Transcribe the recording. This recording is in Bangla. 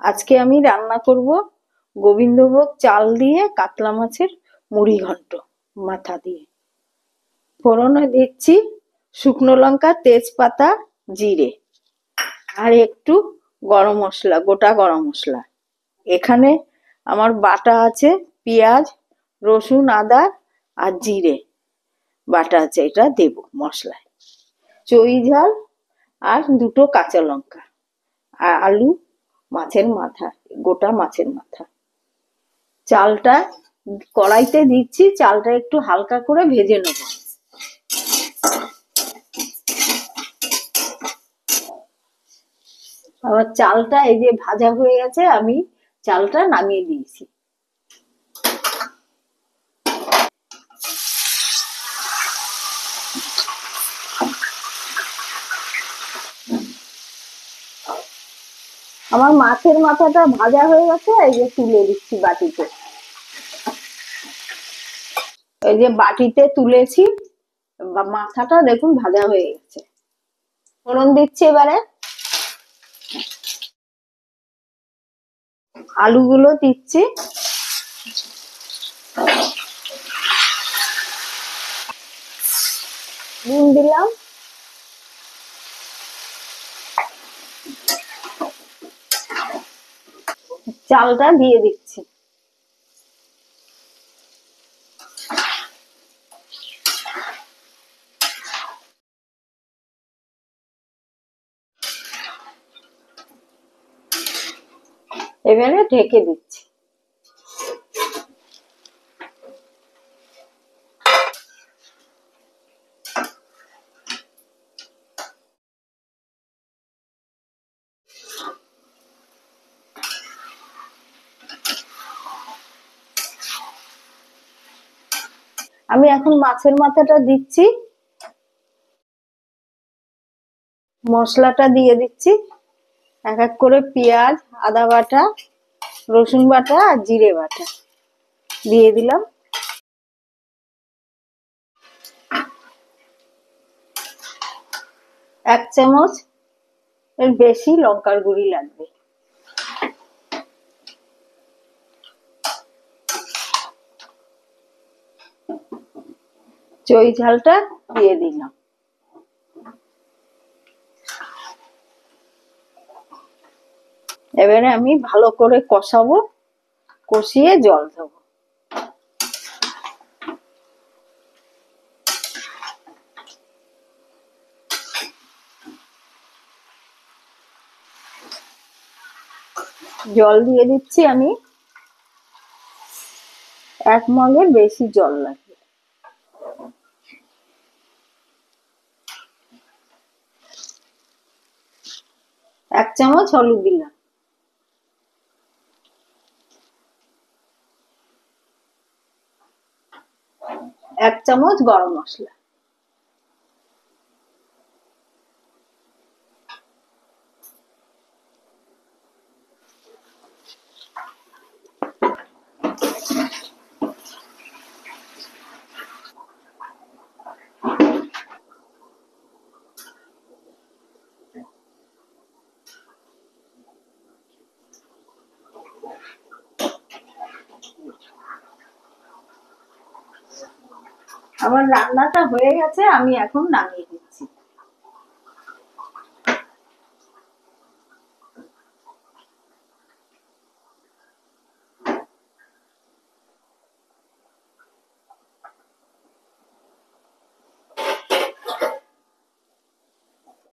আজকে আমি রান্না করব গোবিন্দভোগ চাল দিয়ে কাতলা মাছের মুড়ি ঘন্ট মাথা দিয়ে। ফোড়নে দিচ্ছি শুকনো লঙ্কা, তেজপাতা, জিরে আর একটু গরম মশলা, গোটা গরম মশলা। এখানে আমার বাটা আছে পেঁয়াজ, রসুন, আদা আর জিরে বাটা আছে, এটা দেব মশলায়। চই ঝাল আর দুটো কাঁচা লঙ্কা আর আলু, মাছের মাথা, গোটা মাছের মাথা। চালটা কড়াইতে দিচ্ছি, চালটা একটু হালকা করে ভেজে নেব। আবার চালটা এই যে ভাজা হয়ে গেছে, আমি চালটা নামিয়ে দিয়েছি। আমার মাছের মাথাটা ভাজা হয়ে গেছে, এই যে তুলে দিচ্ছি বাটিতে। এই যে বাটিতে তুলেছি, মাথাটা দেখুন ভাজা হয়ে গেছে। ফোড়ন দিচ্ছি এবারে, আলুগুলো দিচ্ছি, নুন দিলাম, চালটা দিয়ে দিচ্ছি। এবারে ঢেকে দিচ্ছি। আমি এখন মাছের মাথাটা দিচ্ছি, মশলাটা দিয়ে দিচ্ছি। এক এক করে পেঁয়াজ, আদা বাটা, রসুন বাটা আর জিরে বাটা দিয়ে দিলাম। এক চামচ এর বেশি লঙ্কার গুঁড়ি লাগবে। চই ঝালটা দিয়ে দিলাম। এবারে আমি ভালো করে কষাবো, কষিয়ে জল দেবো। জল দিয়ে দিচ্ছি আমি, 1 মগের বেশি জল লাগবে। এক চামচ হলুদ দিলাম, এক চামচ গরম মশলা, আমার রান্নাটা হয়ে গেছে, আমি এখন নামিয়ে দিই।